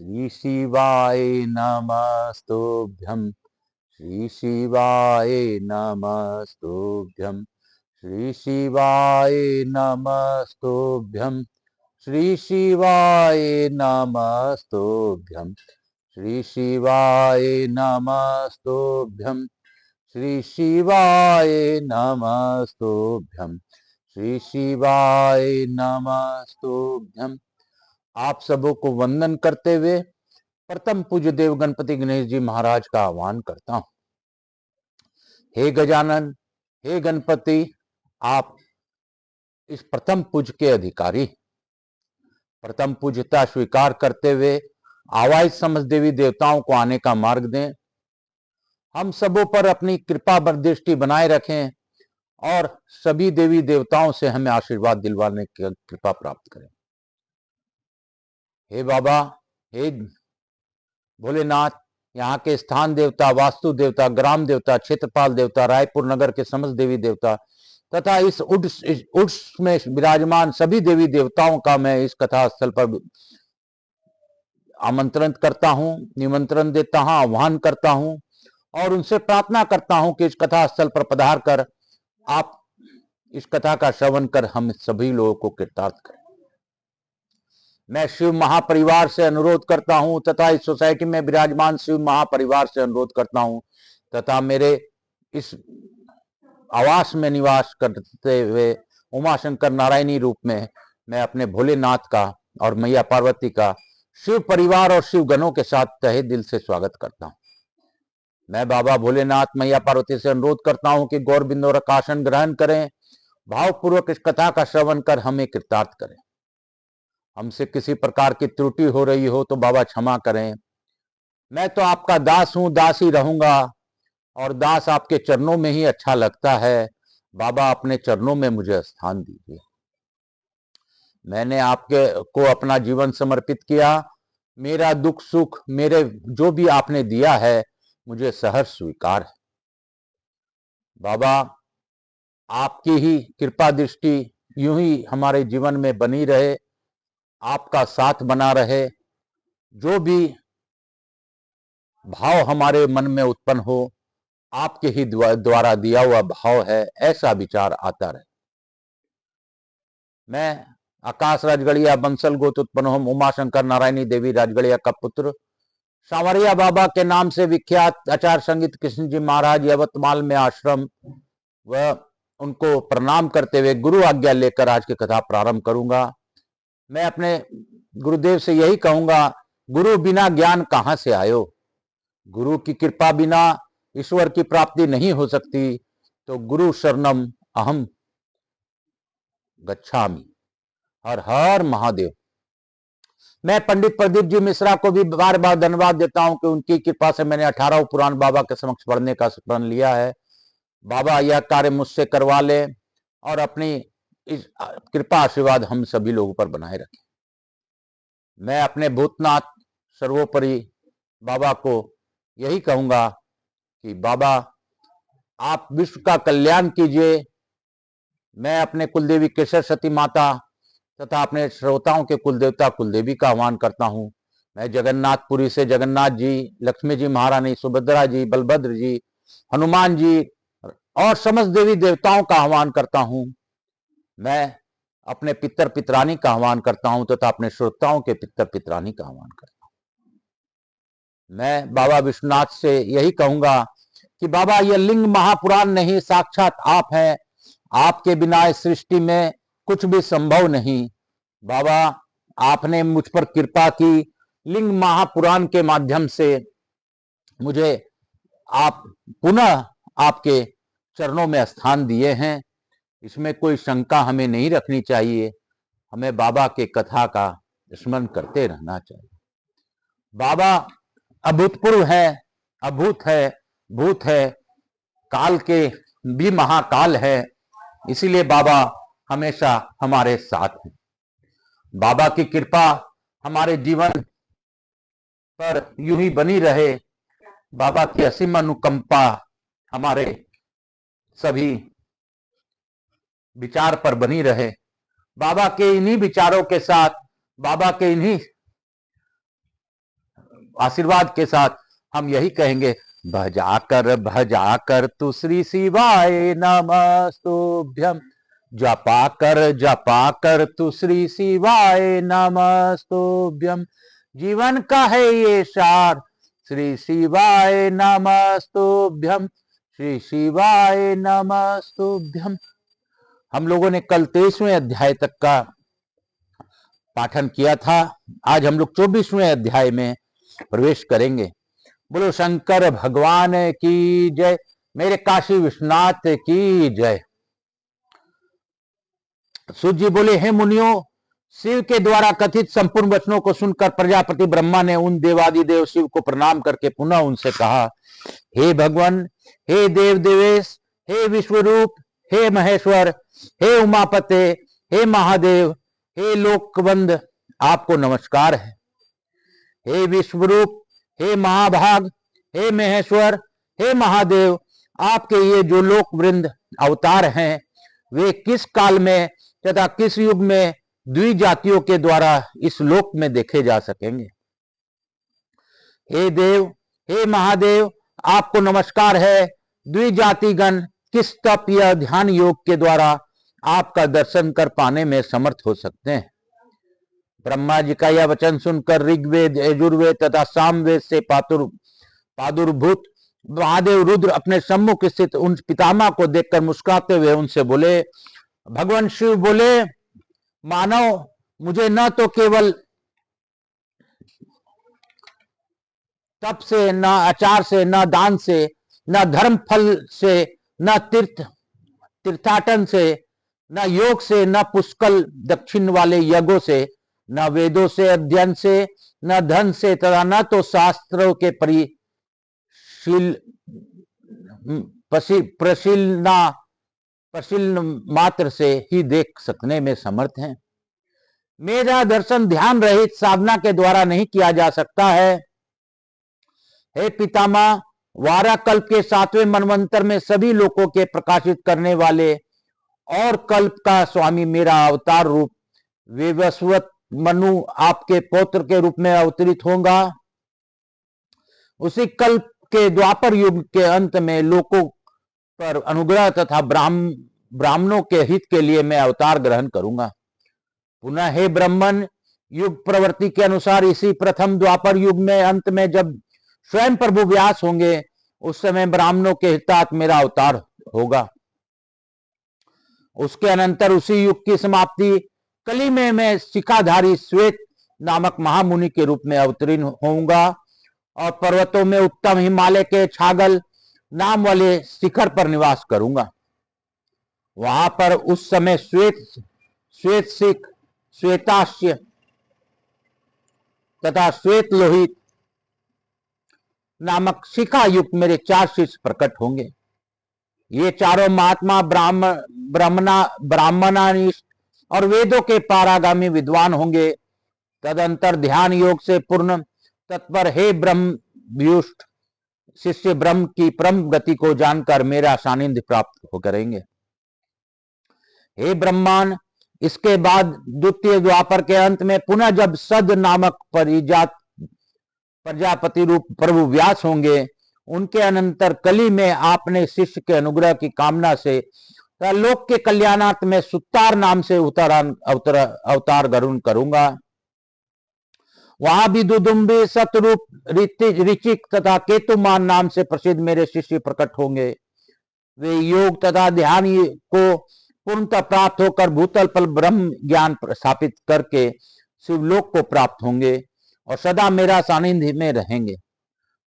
श्री शिवाय नमस्तुभ्यं। श्री शिवाय नमस्तुभ्यं। श्री शिवाय नमस्तुभ्यं। श्री शिवाय नमस्तुभ्यं। श्री शिवाय नमस्तुभ्यं। श्री शिवाय नमस्तुभ्यं। श्री शिवाय नमस्तुभ्यं। आप सबों को वंदन करते हुए प्रथम पूज्य देव गणपति गणेश जी महाराज का आह्वान करता हूं। हे गजानन, हे गणपति, आप इस प्रथम पूज्य के अधिकारी, प्रथम पूज्यता स्वीकार करते हुए आवाज समस्त देवी देवताओं को आने का मार्ग दें। हम सबों पर अपनी कृपा दृष्टि बनाए रखें और सभी देवी देवताओं से हमें आशीर्वाद दिलवाने की कृपा प्राप्त करें। हे बाबा, हे भोलेनाथ, यहाँ के स्थान देवता, वास्तु देवता, ग्राम देवता, क्षेत्रपाल देवता, रायपुर नगर के समस्त देवी देवता तथा इस उर्स में विराजमान सभी देवी देवताओं का मैं इस कथा स्थल पर आमंत्रण करता हूं, निमंत्रण देता हूं, आह्वान करता हूं और उनसे प्रार्थना करता हूं कि इस कथा स्थल पर पधार कर आप इस कथा का श्रवण कर हम सभी लोगों को कृतार्थ करें। मैं शिव महापरिवार से अनुरोध करता हूं तथा इस सोसाइटी में विराजमान शिव महापरिवार से अनुरोध करता हूं तथा मेरे इस आवास में निवास करते हुए उमाशंकर नारायणी रूप में मैं अपने भोलेनाथ का और मैया पार्वती का शिव परिवार और शिव गणों के साथ तहे दिल से स्वागत करता हूं। मैं बाबा भोलेनाथ मैया पार्वती से अनुरोध करता हूं कि गौर बिंदु और आसन ग्रहण करें, भावपूर्वक इस कथा का श्रवण कर हमें कृतार्थ करें। हमसे किसी प्रकार की त्रुटि हो रही हो तो बाबा क्षमा करें। मैं तो आपका दास हूं, दास ही रहूंगा और दास आपके चरणों में ही अच्छा लगता है। बाबा, अपने चरणों में मुझे स्थान दीजिए। मैंने आपके को अपना जीवन समर्पित किया। मेरा दुख सुख, मेरे जो भी आपने दिया है मुझे सहर्ष स्वीकार है। बाबा, आपकी ही कृपा दृष्टि यूं ही हमारे जीवन में बनी रहे, आपका साथ बना रहे। जो भी भाव हमारे मन में उत्पन्न हो, आपके ही द्वारा दिया हुआ भाव है, ऐसा विचार आता रहे। मैं आकाश राजगढ़िया बंसल गोत उत्पन्न होम उमाशंकर नारायणी देवी राजगढ़िया का पुत्र, सांवरिया बाबा के नाम से विख्यात आचार्य संगीत कृष्ण जी महाराज यवतमाल में आश्रम व उनको प्रणाम करते हुए गुरु आज्ञा लेकर आज की कथा प्रारंभ करूंगा। मैं अपने गुरुदेव से यही कहूंगा, गुरु बिना ज्ञान कहां से आयो। गुरु की कृपा बिना ईश्वर की प्राप्ति नहीं हो सकती। तो गुरु शरणम अहम गच्छामि। हर हर महादेव। मैं पंडित प्रदीप जी मिश्रा को भी बार बार धन्यवाद देता हूं कि उनकी कृपा से मैंने 18 पुराण बाबा के समक्ष पढ़ने का प्रण लिया है। बाबा, यह कार्य मुझसे करवा ले और अपनी इस कृपा आशीर्वाद हम सभी लोगों पर बनाए रखें। मैं अपने भूतनाथ सर्वोपरि बाबा को यही कहूंगा कि बाबा, आप विश्व का कल्याण कीजिए। मैं अपने कुलदेवी केशर सती माता तथा अपने श्रोताओं के कुलदेवता कुलदेवी का आह्वान करता हूं। मैं जगन्नाथपुरी से जगन्नाथ जी, लक्ष्मी जी महारानी, सुभद्रा जी, बलभद्र जी, हनुमान जी और समस्त देवी देवताओं का आह्वान करता हूं। मैं अपने पितर पितरानी का आह्वान करता हूं तथा अपने श्रोताओं के पितर पितरानी का आह्वान करता हूं। मैं बाबा विश्वनाथ से यही कहूंगा कि बाबा, यह लिंग महापुराण नहीं, साक्षात आप हैं। आपके बिना इस सृष्टि में कुछ भी संभव नहीं। बाबा, आपने मुझ पर कृपा की, लिंग महापुराण के माध्यम से मुझे आप पुनः आपके चरणों में स्थान दिए हैं। इसमें कोई शंका हमें नहीं रखनी चाहिए। हमें बाबा के कथा का स्मरण करते रहना चाहिए। बाबा अभूतपूर्व है, अभूत है, भूत है, काल के भी महाकाल है। इसीलिए बाबा हमेशा हमारे साथ हैं। बाबा की कृपा हमारे जीवन पर यूं ही बनी रहे। बाबा की असीम अनुकंपा हमारे सभी विचार पर बनी रहे। बाबा के इन्हीं विचारों के साथ, बाबा के इन्हीं आशीर्वाद के साथ हम यही कहेंगे, भजा कर तू श्री शिवाय नमस्तुभ्यम, जपा कर तू श्री शिवाय नमस्तुभ्यम, जीवन का है ये सार, श्री शिवाय नमस्तुभ्यम, श्री शिवाय नमस्तुभ्यम। हम लोगों ने कल 23वें अध्याय तक का पाठन किया था। आज हम लोग 24वें अध्याय में प्रवेश करेंगे। बोलो शंकर भगवान की जय, मेरे काशी विश्वनाथ की जय। सूत जी बोले, हे मुनियों, शिव के द्वारा कथित संपूर्ण वचनों को सुनकर प्रजापति ब्रह्मा ने उन देवादिदेव शिव को प्रणाम करके पुनः उनसे कहा, हे भगवान, हे देव देवेश, हे विश्वरूप, हे महेश्वर, हे उमापते, हे महादेव, हे लोकबंद, आपको नमस्कार है। हे विश्वरूप, हे महाभाग, हे महेश्वर, हे महादेव, आपके ये जो लोक वृंद अवतार हैं, वे किस काल में तथा किस युग में द्विजातियों के द्वारा इस लोक में देखे जा सकेंगे। हे देव, हे महादेव, आपको नमस्कार है। द्विजातिगण किस तप या ध्यान योग के द्वारा आपका दर्शन कर पाने में समर्थ हो सकते हैं। ब्रह्मा जी का यह वचन सुनकर ऋग्वेद, यजुर्वेद तथा सामवेद से प्रादुर्भूत महादेव रुद्र अपने सम्मुख स्थित उन पितामह को देखकर मुस्कुराते हुए उनसे बोले, भगवान शिव बोले, मानव मुझे न तो केवल तप से, न आचार से, न दान से, न धर्म फल से, न तीर्थाटन से, न योग से, न पुष्कल दक्षिण वाले यज्ञों से, न वेदों से अध्ययन से, न धन से, तथा न तो शास्त्रों के प्रशील मात्र से ही देख सकने में समर्थ हैं। मेरा दर्शन ध्यान रहित साधना के द्वारा नहीं किया जा सकता है। हे पितामह, वारा कल्प के 7वें मनवंतर में सभी लोगों के प्रकाशित करने वाले और कल्प का स्वामी मेरा अवतार रूप विवस्वत मनु आपके पौत्र के रूप में अवतरित होगा। उसी कल्प के द्वापर युग के अंत में लोगों पर अनुग्रह तथा ब्राह्मणों के हित के लिए मैं अवतार ग्रहण करूंगा। पुनः हे ब्राह्मण, युग प्रवृत्ति के अनुसार इसी प्रथम द्वापर युग में अंत में जब स्वयं प्रभु व्यास होंगे, उस समय ब्राह्मणों के हितार्थ मेरा अवतार होगा। उसके अनंतर उसी युग की समाप्ति कली में मैं शिखाधारी श्वेत नामक महामुनि के रूप में अवतीर्ण होऊंगा और पर्वतों में उत्तम हिमालय के छागल नाम वाले शिखर पर निवास करूंगा। वहां पर उस समय श्वेत सिख, श्वेताश्य तथा श्वेत लोहित नामक शिखा युक्त मेरे 4 शिष्य प्रकट होंगे। ये चारों महात्मा ब्राह्मणानिष्ठ और वेदों के पारागामी विद्वान होंगे। तदंतर ध्यान योग से पूर्ण तत्पर हे ब्रह्मव्युष्ट शिष्य ब्रह्म की परम गति को जानकर मेरा सानिध्य प्राप्त हो करेंगे। हे ब्रह्मांड, इसके बाद द्वितीय द्वापर के अंत में पुनः जब सद नामक प्रजापति रूप प्रभु व्यास होंगे, उनके अनंतर कली में आपने शिष्य के अनुग्रह की कामना से लोक के कल्याणार्थ में सुतार नाम से अवतार ग्रहण करूंगा। वहां भी दुदुम्बी, सतरूप, ऋचिक तथा केतुमान नाम से प्रसिद्ध मेरे शिष्य प्रकट होंगे। वे योग तथा ध्यान को पूर्णतः प्राप्त होकर भूतल पर ब्रह्म ज्ञान स्थापित करके शिवलोक को प्राप्त होंगे और सदा मेरा सानिध्य में रहेंगे।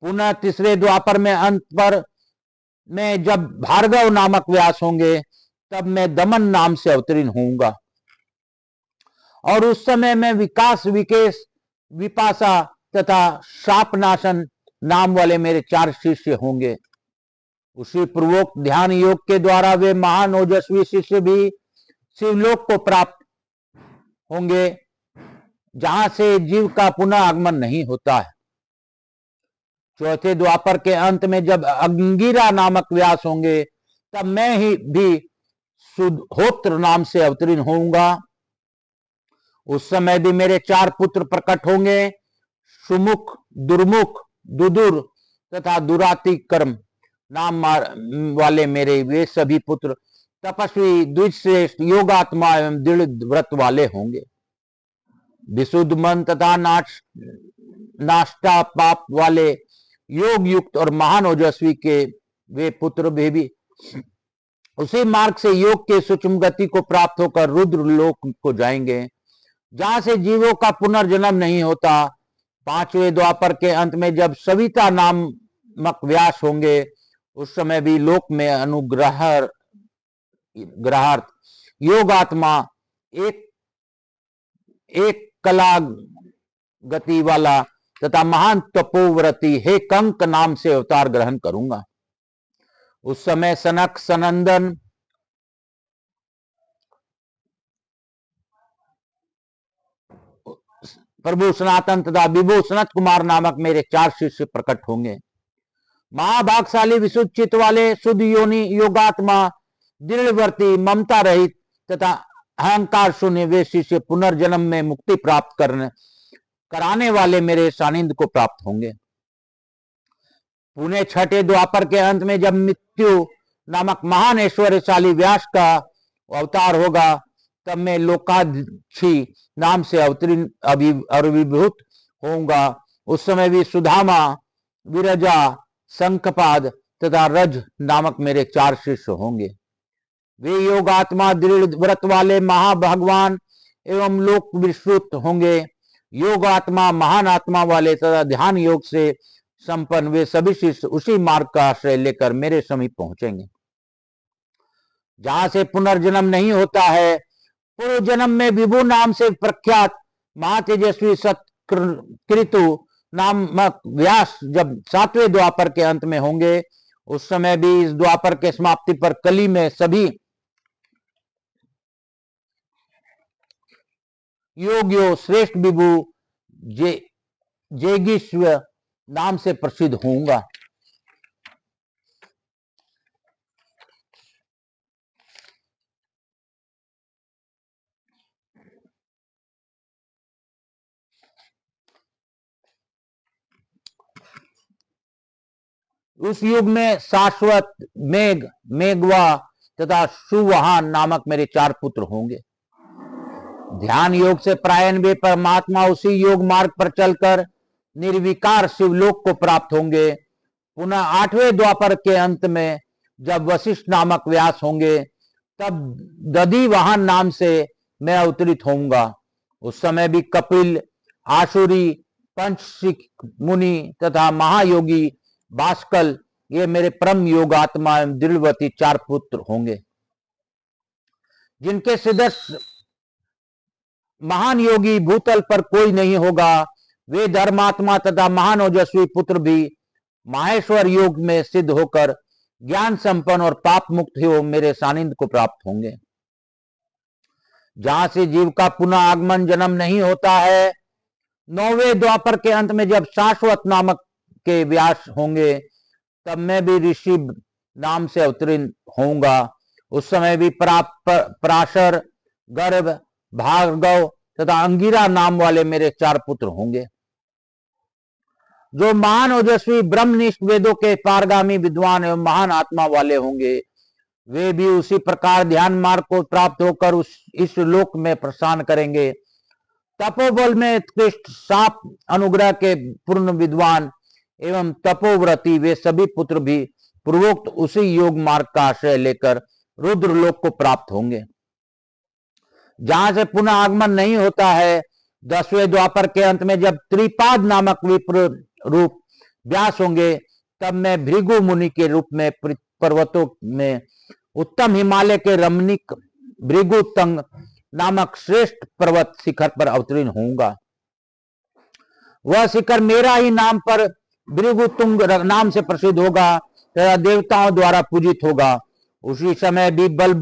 पुनः तीसरे द्वापर में अंत पर में जब भार्गव नामक व्यास होंगे, तब मैं दमन नाम से अवतीर्ण होऊंगा और उस समय में विकास, विकेश, विपाशा तथा शापनाशन नाम वाले मेरे 4 शिष्य होंगे। उसी पूर्वोक्त ध्यान योग के द्वारा वे महान ओजस्वी शिष्य भी शिवलोक को प्राप्त होंगे, जहां से जीव का पुनः आगमन नहीं होता है। चौथे द्वापर के अंत में जब अंगिरा नामक व्यास होंगे, तब मैं ही भी सुधोत्र नाम से अवतीर्ण होऊंगा। उस समय भी मेरे 4 पुत्र प्रकट होंगे। सुमुख, दुर्मुख, दुदुर तथा दुरातिक्रम नाम वाले मेरे वे सभी पुत्र तपस्वी, द्विश्रेष्ठ, योगात्मा एवं दृढ़ व्रत वाले होंगे। विशुद्ध मन तथा नाष्टा पाप वाले, योग युक्त और महान ओजस्वी के वे पुत्र भी उसी मार्ग से योग के सूक्ष्म गति को प्राप्त होकर रुद्र लोक को जाएंगे, जहां से जीवों का पुनर्जन्म नहीं होता। पांचवें द्वापर के अंत में जब सविता नामक व्यास होंगे, उस समय भी लोक में अनुग्रहार्थ योगात्मा एक कला गति वाला तथा महान तपोव्रती हे कंक नाम से अवतार ग्रहण करूंगा। उस समय सनक, सनंदन, प्रभु सनातन तथा विभु सनत कुमार नामक मेरे 4 शिष्य प्रकट होंगे। महाभागशाली, विशुद्ध चित्त वाले, शुद्ध योनि, योगात्मा, दृढ़वर्ती, ममता रहित तथा अहंकार शून्य वे शिष्य पुनर्जन्म में मुक्ति प्राप्त कराने वाले मेरे सानिध्य को प्राप्त होंगे। पुणे छठे द्वापर के अंत में जब मृत्यु नामक महान ऐश्वर्यशाली व्यास का अवतार होगा, तब मैं लोकाक्षी नाम से अविभूत होऊंगा। उस समय भी सुधामा, विरजा, शंखपाद तथा रज नामक मेरे 4 शिष्य होंगे। वे योगात्मा, दृढ़ व्रत वाले, महाभगवान एवं लोक विश्रुत होंगे। योगात्मा, महान आत्मा वाले तथा ध्यान योग से संपन्न वे सभी शिष्य उसी मार्ग का आश्रय लेकर मेरे समीप पहुंचेंगे, जहां से पुनर्जन्म नहीं होता है। पूर्व जन्म में विभु नाम से प्रख्यात महातेजस्वी सत्कृतु नामक व्यास जब 7वें द्वापर के अंत में होंगे, उस समय भी इस द्वापर के समाप्ति पर कली में सभी योगियों श्रेष्ठ विभु जेगीश्व नाम से प्रसिद्ध होऊंगा। उस युग में शाश्वत, मेघवा तथा सुवहान नामक मेरे 4 पुत्र होंगे। ध्यान योग से प्रायण वे परमात्मा उसी योग मार्ग पर चलकर निर्विकार शिवलोक को प्राप्त होंगे। पुनः 8वें द्वापर के अंत में जब वशिष्ठ नामक व्यास होंगे, तब दधि वाहन नाम से मैं अवतरित होऊंगा। उस समय भी कपिल, आसुरी, पंचशिख मुनि तथा महायोगी भास्कल ये मेरे परम योगात्मा एवं दृढ़वती 4 पुत्र होंगे, जिनके सदस्य महान योगी भूतल पर कोई नहीं होगा। वे धर्मात्मा तथा महान ओजस्वी पुत्र भी माहेश्वर योग में सिद्ध होकर ज्ञान संपन्न और पाप मुक्त हो मेरे सानिध्य को प्राप्त होंगे, जहां से जीव का पुनः आगमन जन्म नहीं होता है। 9वें द्वापर के अंत में जब शाश्वत नामक के व्यास होंगे, तब मैं भी ऋषि नाम से अवतीर्ण होऊंगा। उस समय भी पराशर, गर्भ, भार्गव तथा अंगिरा नाम वाले मेरे 4 पुत्र होंगे, जो महान ओजस्वी ब्रह्मनिष्ठ वेदों के पारगामी विद्वान एवं महान आत्मा वाले होंगे। वे भी उसी प्रकार ध्यान मार्ग को प्राप्त होकर इस लोक में प्रस्थान करेंगे। तपोबल में उत्कृष्ट, साप अनुग्रह के पूर्ण विद्वान एवं तपोव्रती वे सभी पुत्र भी पूर्वोक्त उसी योग मार्ग का आश्रय लेकर रुद्र लोक को प्राप्त होंगे, जहां से पुनः आगमन नहीं होता है। 10वें द्वापर के अंत में जब त्रिपाद नामक विप्र रूप व्यास होंगे, तब मैं भृगु मुनि के रूप में पर्वतों में उत्तम हिमालय के रमणीक भृगुतंग नामक श्रेष्ठ पर्वत शिखर पर अवतीर्ण होऊंगा। वह शिखर मेरा ही नाम पर भृगुतुंग नाम से प्रसिद्ध होगा तथा देवताओं द्वारा पूजित होगा। उसी समय भी बल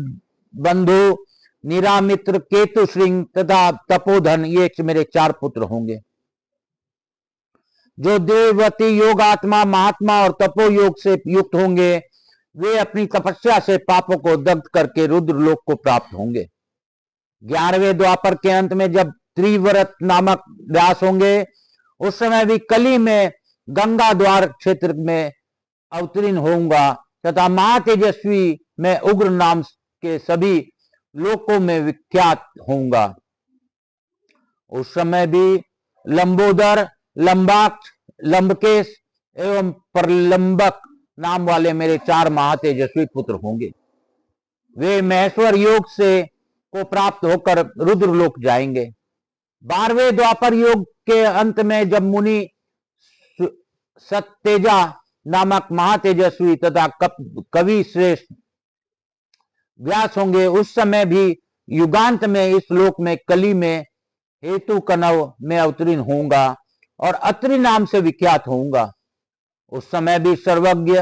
बंधु, निरामित्र, केतु श्रृंग तथा तपोधन ये मेरे 4 पुत्र होंगे, जो देववती, योगात्मा, महात्मा और तपो योग से युक्त होंगे। वे अपनी तपस्या से पापों को दग्ध करके रुद्र लोक को प्राप्त होंगे। 11वें द्वापर के अंत में जब त्रिव्रत नामक व्यास होंगे, उस समय भी कली में गंगा द्वार क्षेत्र में अवतीर्ण होऊंगा तथा महातेजस्वी मैं उग्र नाम के सभी लोकों में विख्यात होऊंगा। उस समय भी लंबोदर, लंबाक्ष, लंबकेश एवं प्रलंबक नाम वाले मेरे 4 महातेजस्वी पुत्र होंगे। वे महेश्वर योग से को प्राप्त होकर रुद्रलोक जाएंगे। 12वें द्वापर युग के अंत में जब मुनि सत्तेजा नामक महातेजस्वी तथा कवि श्रेष्ठ व्यास होंगे, उस समय भी युगांत में इस लोक में कली में हेतु कनव में अवतीर्ण होऊंगा और अत्रि नाम से विख्यात होऊंगा। उस समय भी सर्वज्ञ,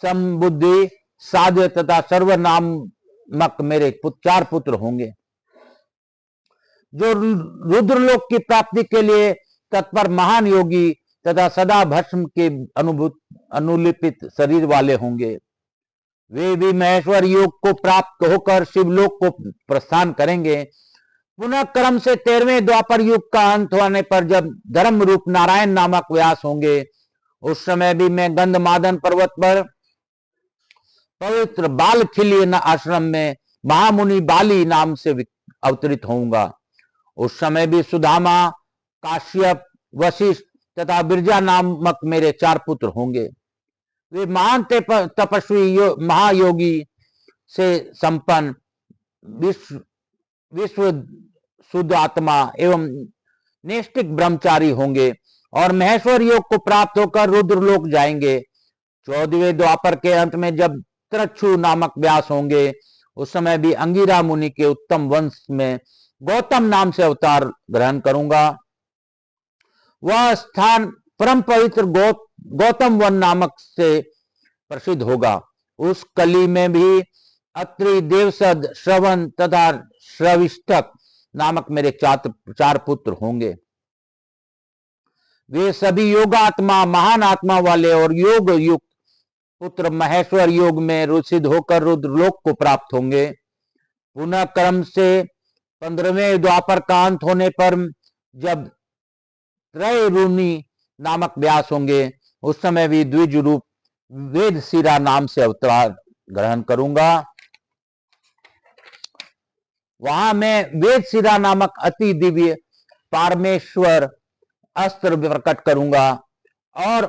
समबुद्धि, साध्य तथा सर्व नामक मेरे 4 पुत्र होंगे, जो रुद्रलोक की प्राप्ति के लिए तत्पर महान योगी तथा सदा भस्म के अनुलिपित शरीर वाले होंगे। वे भी महेश्वर योग को प्राप्त होकर शिवलोक को प्रस्थान करेंगे। पुनः क्रम से 13वें द्वापर युग का अंत होने पर जब धर्म रूप नारायण नामक व्यास होंगे, उस समय भी मैं गंधमादन पर्वत पर पवित्र बालखिली आश्रम में महामुनि बाली नाम से अवतरित होऊंगा। उस समय भी सुदामा, काश्यप, वशिष्ठ तथा बिरजा नामक मेरे 4 पुत्र होंगे। वे महान तपस्वी महायोगी से संपन्न विश्व शुद्ध आत्मा एवं नैष्ठिक ब्रह्मचारी होंगे और महेश्वर योग को प्राप्त होकर रुद्रलोक जाएंगे। 14वें द्वापर के अंत में जब त्रच्छु नामक व्यास होंगे, उस समय भी अंगिरा मुनि के उत्तम वंश में गौतम नाम से अवतार ग्रहण करूंगा। वह स्थान परम पवित्र गौतम वन नामक से प्रसिद्ध होगा। उस कली में भी अत्रि, देवसद, श्रवण तथा श्रविष्ठक नामक मेरे 4 पुत्र होंगे। वे सभी योगात्मा, महान आत्मा वाले और योग युक्त पुत्र महेश्वर योग में सिद्ध होकर रुद्रलोक को प्राप्त होंगे। पुनः क्रम से 15वें द्वापर का अंत होने पर जब त्रैरूनी नामक व्यास होंगे, उस समय भी द्विज रूप वेद शिरा नाम से अवतार ग्रहण करूंगा। वहां मैं वेद शिरा नामक अति दिव्य पारमेश्वर अस्त्र प्रकट करूंगा और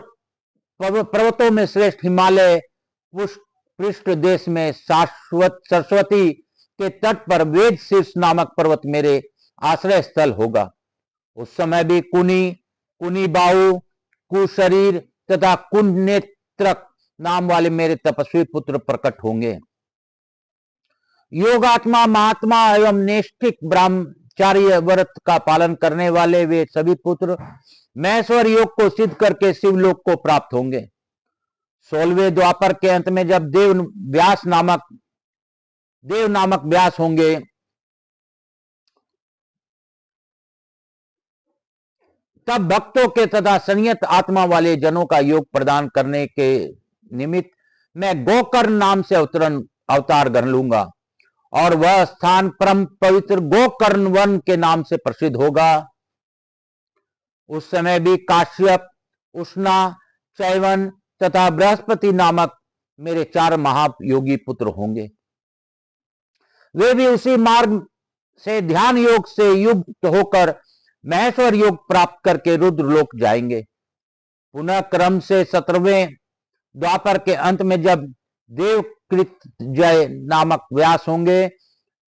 पर्वतों में श्रेष्ठ हिमालय पृष्ठ देश में शाश्वत सरस्वती के तट पर वेद शीर्ष नामक पर्वत मेरे आश्रय स्थल होगा। उस समय भी कुनी बाहु, कुशरीर तथा कुनेत्रक नाम वाले मेरे तपस्वी पुत्र प्रकट होंगे। योगात्मा, महात्मा एवं नैष्ठिक ब्रह्मचार्य व्रत का पालन करने वाले वे सभी पुत्र महेश्वर योग को सिद्ध करके शिवलोक को प्राप्त होंगे। 16वें द्वापर के अंत में जब देव नामक व्यास होंगे, तब भक्तों के तथा संयत आत्मा वाले जनों का योग प्रदान करने के निमित्त मैं गोकर्ण नाम से अवतार ग्रहण लूंगा और वह स्थान परम पवित्र गोकर्ण वन के नाम से प्रसिद्ध होगा। उस समय भी काश्यप, उष्णा, चैवन तथा बृहस्पति नामक मेरे 4 महायोगी पुत्र होंगे। वे भी उसी मार्ग से ध्यान योग से युक्त होकर महेश्वर योग प्राप्त करके रुद्रलोक जाएंगे। पुनः क्रम से 17वें द्वापर के अंत में जब देवकृतजय नामक व्यास होंगे,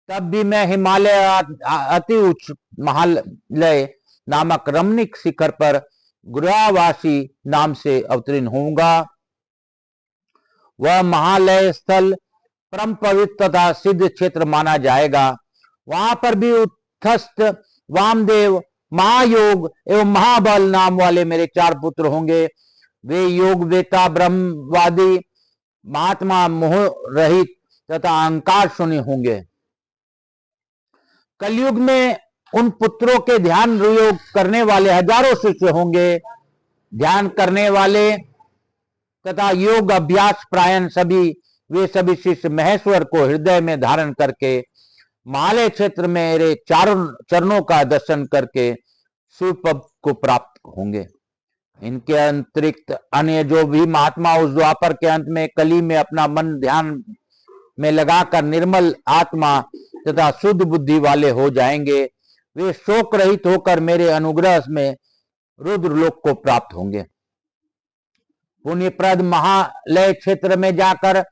तब भी मैं हिमालय अति उच्च महालय नामक रमणीक शिखर पर गुरावासी नाम से अवतीर्ण होऊंगा। वह महालय स्थल परम पवित्र तथा सिद्ध क्षेत्र माना जाएगा। वहां पर भी उत्थस्त, वामदेव, महायोग एवं महाबल नाम वाले मेरे 4 पुत्र होंगे। वे योग वेता, ब्रह्मवादी, महात्मा, मोह रहित तथा अहंकार शून्य होंगे। कलयुग में उन पुत्रों के ध्यान योग करने वाले हजारों शिष्य होंगे। ध्यान करने वाले तथा योग अभ्यास प्रायण वे सभी शिष्य महेश्वर को हृदय में धारण करके महालय क्षेत्र में मेरे 4 चरणों का दर्शन करके शिव पद को प्राप्त होंगे। इनके अतिरिक्त अन्य जो भी महात्मा उस द्वापर के अंत में कली में अपना मन ध्यान में लगाकर निर्मल आत्मा तथा शुद्ध बुद्धि वाले हो जाएंगे, वे शोक रहित होकर मेरे अनुग्रह में रुद्रलोक को प्राप्त होंगे। पुण्यप्रद महालय क्षेत्र में जाकर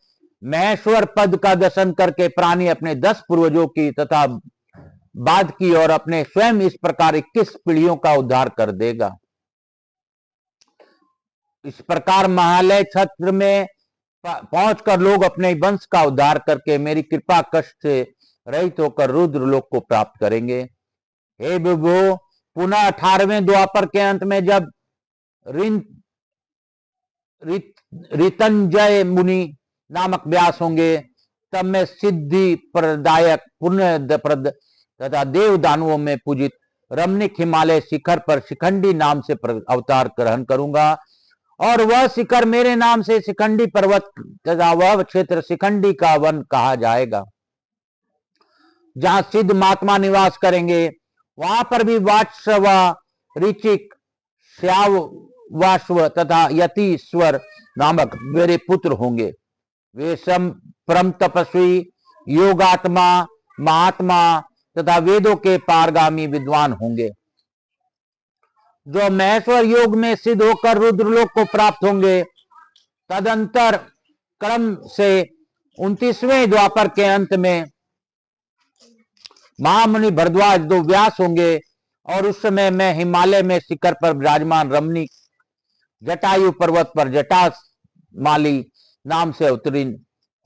महेश्वर पद का दर्शन करके प्राणी अपने 10 पूर्वजों की तथा बाद की और अपने स्वयं इस प्रकार 21 पीढ़ियों का उद्धार कर देगा। इस प्रकार महालय क्षेत्र में पहुंचकर लोग अपने वंश का उद्धार करके मेरी कृपा कष्ट से रहित होकर रुद्रलोक को प्राप्त करेंगे। हे विभो, पुनः 18वें द्वापर के अंत में जब रितंजय मुनि नामक व्यास होंगे, तब मैं सिद्धि प्रदायक पुण्यप्रद तथा देव दानवों में पूजित रमणीक हिमालय शिखर पर शिखंडी नाम से अवतार ग्रहण करूंगा, और वह शिखर मेरे नाम से शिखंडी पर्वत तथा वह क्षेत्र शिखंडी का वन कहा जाएगा, जहां सिद्ध महात्मा निवास करेंगे। वहां पर भी वात्सव, ऋचिक, श्यावाश्व तथा यतीश्वर नामक मेरे पुत्र होंगे। वे सब परम तपस्वी, योगात्मा, महात्मा तथा वेदों के पारगामी विद्वान होंगे, जो महेश्वर योग में सिद्ध होकर रुद्रलोक को प्राप्त होंगे। तदंतर क्रम से 29वें द्वापर के अंत में महामुनि भरद्वाज 2 व्यास होंगे, और उस समय मैं हिमालय में शिखर पर विराजमान रमणीक जटायु पर्वत पर जटामाली नाम से अवतीर्ण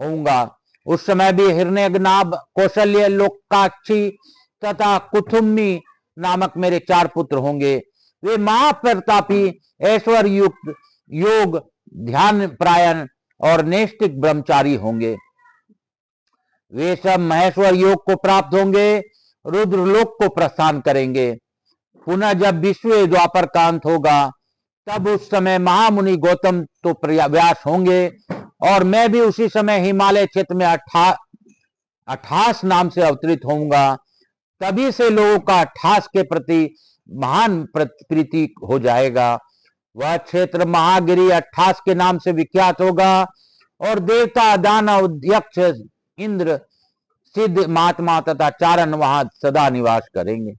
होऊंगा। उस समय भी हिरण्यनाभ, कौशल्य, लोकाक्षी तथा कुथुम्मी नामक मेरे 4 पुत्र होंगे। वे महाप्रतापी, ऐश्वर्य युक्त, योग ध्यान प्रायण और नैष्ठिक ब्रह्मचारी होंगे। वे सब महेश्वर योग को प्राप्त होंगे, रुद्रलोक को प्रस्थान करेंगे। पुनः जब 20वें द्वापर का अंत होगा, तब उस समय महामुनि गौतम तो व्यास होंगे, और मैं भी उसी समय हिमालय क्षेत्र में 28 नाम से अवतरित होऊंगा। तभी से लोगों का 28 के प्रति महान प्रीति हो जाएगा। वह क्षेत्र महागिरी 28 के नाम से विख्यात होगा, और देवता, दानव, यक्ष, इंद्र, सिद्ध महात्मा तथा चारण वहां सदा निवास करेंगे।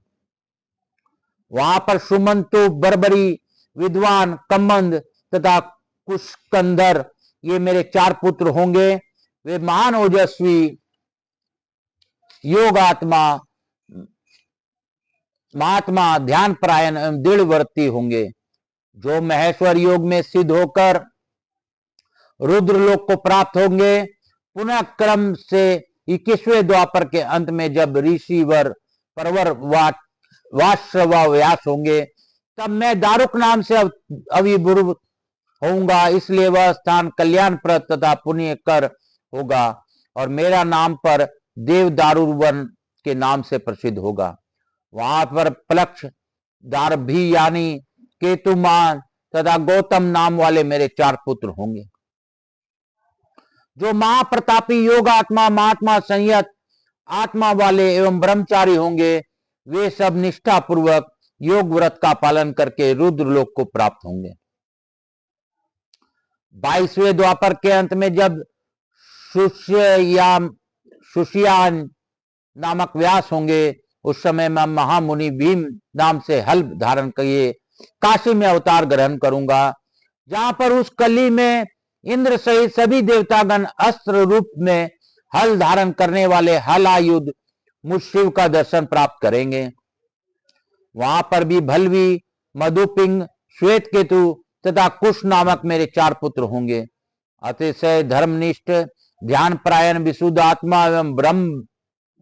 वहां पर सुमंतु, बर्बरी, विद्वान, कम्मंद तथा कुशकंधर ये मेरे 4 पुत्र होंगे। वे महान ओजस्वी, योगात्मा, महात्मा, ध्यान प्रायण एवं दृढ़व्रती होंगे, जो महेश्वर योग में सिद्ध होकर रुद्रलोक को प्राप्त होंगे। पुनः क्रम से 21वें द्वापर के अंत में जब ऋषिवर, परवर, वाश्रवा व्यास होंगे, तब मैं दारुक नाम से अविभूत होऊंगा। इसलिए वह स्थान कल्याणप्रद तथा पुण्य कर होगा, और मेरा नाम पर देव दारुवन के नाम से प्रसिद्ध होगा। वहां पर प्लक्ष, दारभी यानी केतुमान तथा गौतम नाम वाले मेरे 4 पुत्र होंगे, जो महाप्रतापी, योगात्मा, महात्मा, संयत आत्मा वाले एवं ब्रह्मचारी होंगे। वे सब निष्ठा पूर्वक योग व्रत का पालन करके रुद्रलोक को प्राप्त होंगे। 22वें द्वापर के अंत में जब सुशियान नामक व्यास होंगे, उस समय मैं महामुनि भीम नाम से हल धारण किए काशी में अवतार ग्रहण करूंगा, जहां पर उस कली में इंद्र सहित सभी देवतागण अस्त्र रूप में हल धारण करने वाले हलायुध मुझ शिव का दर्शन प्राप्त करेंगे। वहां पर भी भलवी, मधुपिंग, श्वेत केतु तथा कुश नामक मेरे 4 पुत्र होंगे। अतिशय धर्मनिष्ठ, ध्यान प्रायण, विशुद्ध आत्मा एवं ब्रह्म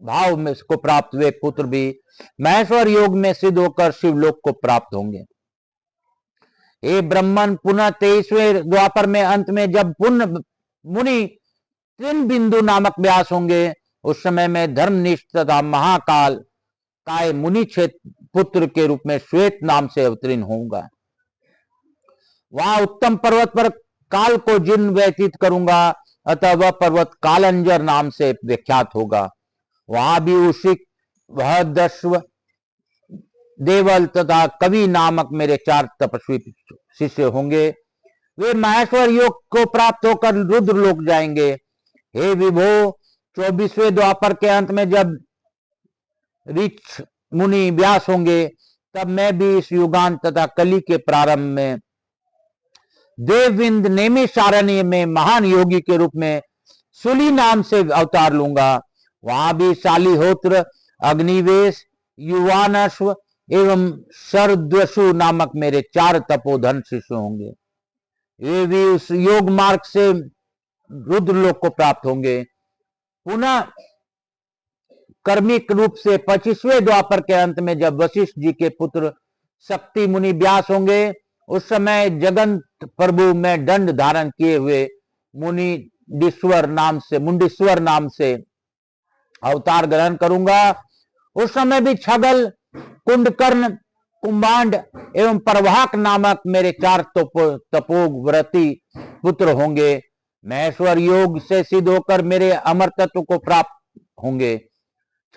भाव में इसको प्राप्त हुए पुत्र भी महेश्वर योग में सिद्ध होकर शिवलोक को प्राप्त होंगे। हे ब्रह्मन, पुनः 23वें द्वापर में अंत में जब पुण्य मुनि 3 बिंदु नामक व्यास होंगे, उस समय में धर्मनिष्ठ तथा महाकाल काय मुनि पुत्र के रूप में श्वेत नाम से अवतीर्ण होऊंगा। वहां उत्तम पर्वत पर काल को जिन व्यतीत करूंगा, अतः वह पर्वत कालंजर नाम से विख्यात होगा। वहां भी उशिक, वहदश्व, देवल तथा कवि नामक मेरे 4 तपस्वी शिष्य होंगे। वे माहेश्वर योग को प्राप्त होकर रुद्र लोक जाएंगे। हे विभो, 24वें द्वापर के अंत में जब ऋक्ष मुनि व्यास होंगे, तब मैं भी इस युगांत तथा कली के प्रारंभ में देवविंद नेमी सारण्य में महान योगी के रूप में सुली नाम से अवतार लूंगा। वहां भी शालिहोत्र, अग्निवेश, युवानश्व एवं शरद्वसु नामक मेरे 4 तपोधन शिष्य होंगे। वे भी उस योग मार्ग से रुद्रलोक को प्राप्त होंगे। पुनः कर्मिक रूप से 25वें द्वापर के अंत में जब वशिष्ठ जी के पुत्र शक्ति मुनि व्यास होंगे, उस समय जगन्नाथ प्रभु में दंड धारण किए हुए मुंडीश्वर नाम से अवतार ग्रहण करूंगा। उस समय भी छगल, कुंडकर्ण, कुंभांड एवं प्रवाहक नामक मेरे 4 तपोव्रती पुत्र होंगे। महेश्वर योग से सिद्ध होकर मेरे अमर तत्व को प्राप्त होंगे।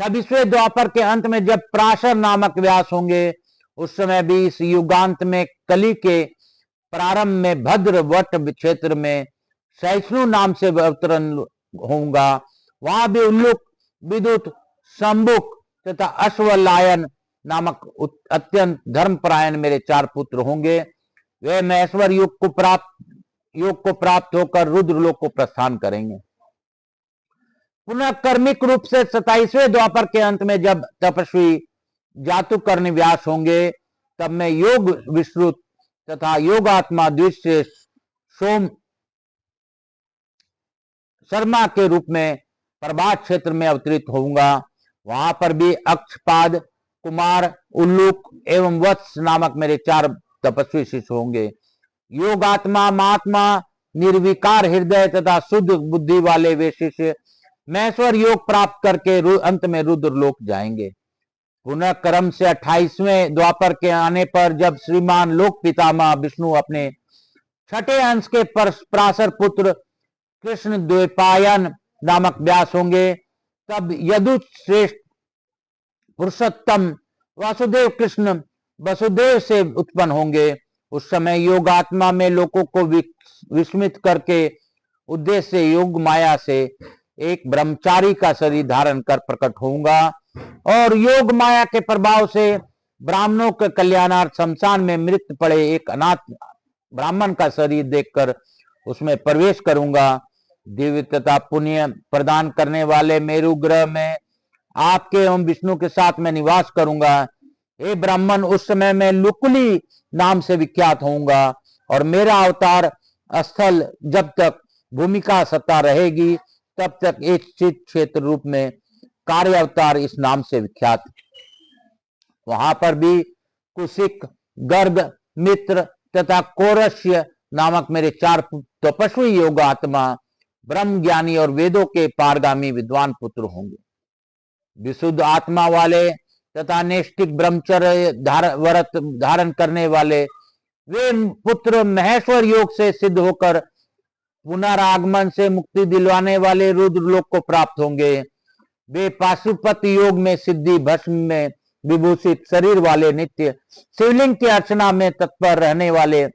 26वें द्वापर के अंत में जब पराशर नामक व्यास होंगे, उस समय भी इस युगांत में कली के प्रारंभ में भद्र वट क्षेत्र में सहिष्णु नाम से अवतरण होगा। वहां भी उल्लुक, विद्युत, शंभुक तथा अश्वलायन नामक अत्यंत धर्मपरायण मेरे 4 पुत्र होंगे। वे महेश्वर योग को प्राप्त होकर रुद्रलोक को प्रस्थान करेंगे। पुनः कर्मिक रूप से 27वें द्वापर के अंत में जब तपस्वी जातुकर्णी व्यास होंगे, तब मैं योग विश्रुत तथा योगात्मा द्विश्य सोम शर्मा के रूप में प्रभात क्षेत्र में अवतरित होऊंगा। वहां पर भी अक्षपाद, कुमार, उल्लूक एवं वत्स नामक मेरे 4 तपस्वी शिष्य होंगे। योगात्मा, महात्मा, निर्विकार हृदय तथा शुद्ध बुद्धि वाले वे शिष्य महेश्वर योग प्राप्त करके अंत में रुद्रलोक जाएंगे। पुनः क्रम से 28वें द्वापर के आने पर जब श्रीमान लोक पितामह विष्णु अपने 6ठे अंश के पराशर पुत्र कृष्ण द्वैपायन नामक व्यास होंगे, तब यदु श्रेष्ठ पुरुषोत्तम वासुदेव कृष्ण वसुदेव से उत्पन्न होंगे। उस समय योगात्मा में लोगों को विस्मित करके उद्देश्य योग माया से एक ब्रह्मचारी का शरीर धारण कर प्रकट होऊंगा और योग माया के प्रभाव से ब्राह्मणों के कल्याणार्थ शमशान में मृत पड़े एक अनाथ ब्राह्मण का शरीर देखकर उसमें प्रवेश करूंगा। दिव्य तथा पुण्य प्रदान करने वाले मेरु ग्रह में आपके एवं विष्णु के साथ मैं निवास करूंगा। हे ब्राह्मण, उस समय मैं लुकुली नाम से विख्यात होऊंगा और मेरा अवतार स्थल जब तक भूमि का सत्ता रहेगी तब तक एक चित क्षेत्र रूप में कार्य अवतार इस नाम से विख्यात। वहां पर भी कुशिक, गर्ग, मित्र तथा कोरस्य नामक मेरे 4 तपस्वी योगात्मा, ब्रह्म ज्ञानी और वेदों के पारगामी विद्वान पुत्र होंगे। विशुद्ध आत्मा वाले तथा नैष्ठिक ब्रह्मचर्य व्रत धारण करने वाले वे पुत्र महेश्वर योग से सिद्ध होकर पुनरागमन से मुक्ति दिलवाने वाले रुद्रलोक को प्राप्त होंगे। वे पाशुपत योग में सिद्धि भस्म में विभूषित शरीर वाले, नित्य शिवलिंग की अर्चना में तत्पर रहने वाले,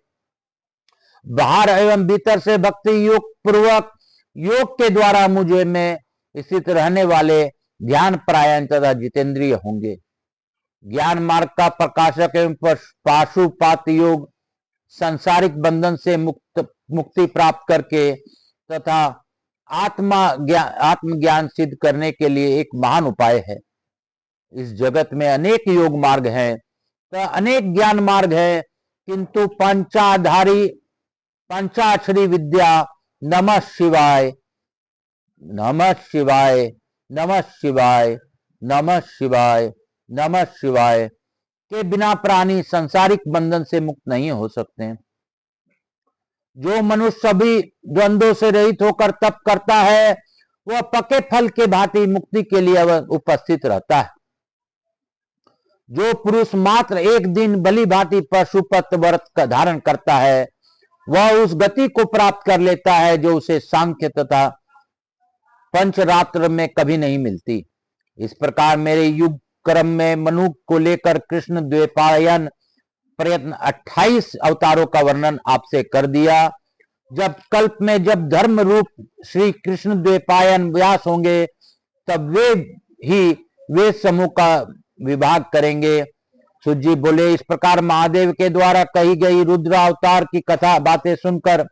बाहर एवं भीतर से भक्ति योग पूर्वक योग के द्वारा मुझे में स्थित रहने वाले ध्यान परायण तथा जितेंद्रिय होंगे। ज्ञान मार्ग का प्रकाशक एवं पाशुपात योग सांसारिक बंधन से मुक्ति प्राप्त करके तथा आत्मज्ञान सिद्ध करने के लिए एक महान उपाय है। इस जगत में अनेक योग मार्ग हैं, तो अनेक ज्ञान मार्ग है, किंतु पंचाक्षरी विद्या नमः शिवाय, नमः शिवाय, नमः शिवाय, नमः शिवाय, नमः शिवाय के बिना प्राणी संसारिक बंधन से मुक्त नहीं हो सकते। जो मनुष्य सभी द्वंद्वों से रहित होकर तप करता है, वह पके फल के भांति मुक्ति के लिए उपस्थित रहता है। जो पुरुष मात्र एक दिन बलि भांति पशुपत व्रत का धारण करता है, वह उस गति को प्राप्त कर लेता है जो उसे सांख्य तथा पंचरात्र में कभी नहीं मिलती। इस प्रकार मेरे क्रम में मनु को लेकर कृष्ण द्वैपायन प्रयत्न 28 अवतारों का वर्णन आपसे कर दिया। जब कल्प में जब धर्म रूप श्री कृष्ण द्वैपायन व्यास होंगे तब वे ही वेद समूह का विभाग करेंगे। सूत जी बोले, इस प्रकार महादेव के द्वारा कही गई रुद्र अवतार की कथा बातें सुनकर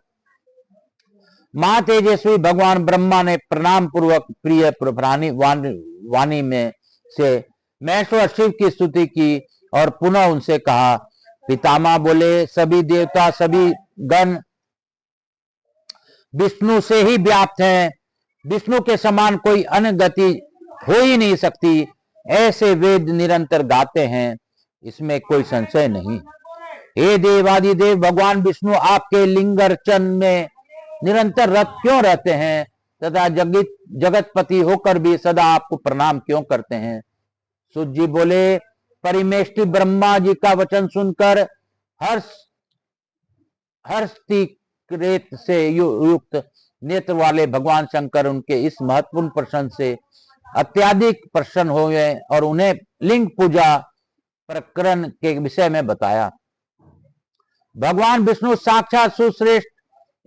महातेजस्वी भगवान ब्रह्मा ने प्रणाम पूर्वक प्रिय वाणी में से महेश्वर शिव की स्तुति की और पुनः उनसे कहा। पितामह बोले, सभी देवता सभी गण विष्णु से ही व्याप्त हैं, विष्णु के समान कोई अन्य गति हो ही नहीं सकती, ऐसे वेद निरंतर गाते हैं, इसमें कोई संशय नहीं। हे देवादिदेव भगवान विष्णु आपके लिंगार्चन में निरंतर रत क्यों रहते हैं तथा जगतपति होकर भी सदा आपको प्रणाम क्यों करते हैं? सूत जी बोले, परिमेष्टि ब्रह्मा जी का वचन सुनकर हर्षित से युक्त नेत्र वाले भगवान शंकर उनके इस महत्वपूर्ण प्रश्न से अत्यधिक प्रसन्न हो गए और उन्हें लिंग पूजा प्रकरण के विषय में बताया। भगवान विष्णु साक्षात सुश्रेष्ठ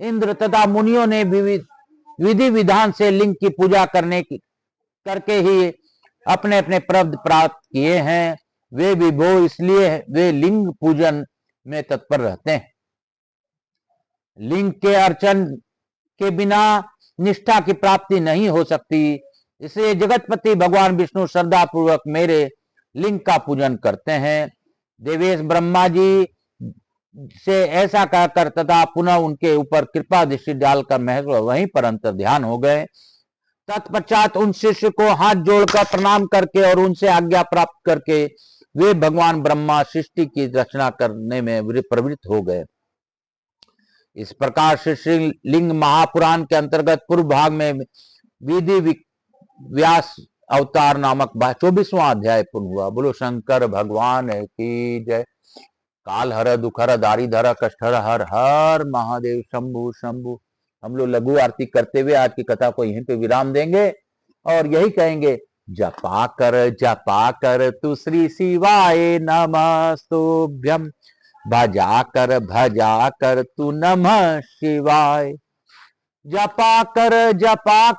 इंद्र तथा मुनियों ने विधि विधान से लिंग की पूजा करके ही अपने अपने प्रब्ध प्राप्त किए हैं। वे विभो, इसलिए वे लिंग पूजन में तत्पर रहते हैं। लिंग के अर्चन के बिना निष्ठा की प्राप्ति नहीं हो सकती, इसलिए जगतपति भगवान विष्णु श्रद्धा पूर्वक मेरे लिंग का पूजन करते हैं। देवेश ब्रह्मा जी से ऐसा कहकर तथा पुनः उनके ऊपर कृपा दृष्टि डालकर महेश्वर वहीं पर अंतर ध्यान हो गए। तत्पश्चात उन शिष्य को हाथ जोड़कर प्रणाम करके और उनसे आज्ञा प्राप्त करके वे भगवान ब्रह्मा सृष्टि की रचना करने में प्रवृत्त हो गए। इस प्रकार श्री लिंग महापुराण के अंतर्गत पूर्व भाग में विधि व्यास अवतार नामक 24वां अध्याय पूर्ण हुआ। बोलो शंकर भगवान की जय। काल हर दुखहर दारिधर कष्टहर हर हर महादेव शंभु शंभु। हम लोग लघु आरती करते हुए आज की कथा को यहीं पे विराम देंगे और यही कहेंगे, जपा कर तू श्री शिवाय नमस्तुभ्यम, भजा कर तू नमः शिवाय। जपा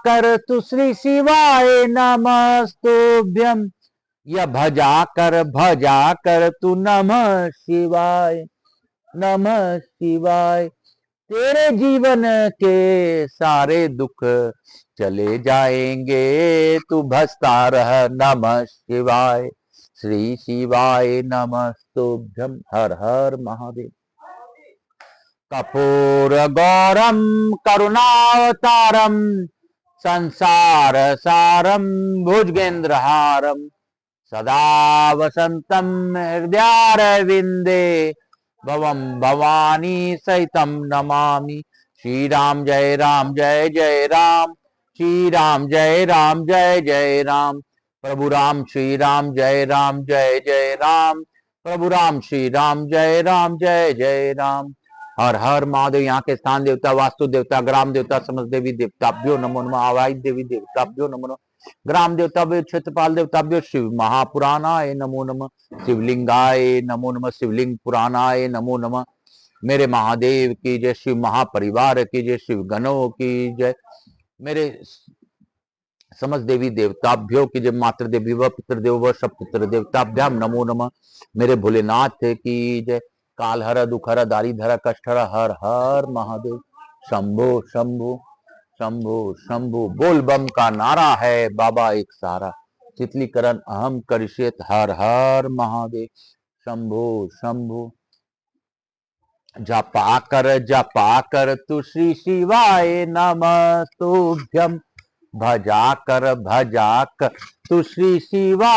कर तू श्री शिवाय नमस्तुभ्यम, या भजा कर तू नमः शिवाय नमः शिवाय। तेरे जीवन के सारे दुख चले जाएंगे, तू भजता रह नमः शिवाय। श्री शिवाय नमस्तुभ्यम। हर हर महादेव। कपूर गौरम करुणावतारम, संसार सारम भुजगेंद्रहारम, सदा वसंतम हृदयारविंदे, भवम भवानी सहितम नमामि। श्री राम जय राम जय जय राम, श्री राम जय राम जय जय राम, प्रभु राम श्री राम जय जय राम, प्रभु राम श्री राम जय जय राम। हर हर महादेव। यहाँ के स्थान देवता, वास्तु देवता, ग्राम देवता, समस्त देवी देवताभ्यो नमो नमः, आवाहित देवी देवताभ्यो नमो नमः, ग्राम देवताभ्यो, क्षेत्रपाल देवताभ्यो, शिव महापुराणाय नमो नमः, शिवलिंगाय नमो नमः, शिवलिंग पुराणाय नमो नमः। मेरे महादेव की जय, शिव महापरिवार की जय, शिव गणों की जय, मेरे समस्त देवी देवताभ्यो की जय, मातृ देवी व पितृदेव व सब पितृ देवताभ्याम नमो नमः। मेरे भोलेनाथ की जय। काल हर दुखहर दारिधर कष्टहर हर हर महादेव। शंभो शंभो शंभो शंभो। बोल बम का नारा है बाबा एक सारा, चितलीकरण अहम करिष्येत हर हर महादेव। शंभो शंभो। जपा कर तू श्री शिवाय नमस्तुभ्यम, भजा कर तू श्री शिवाय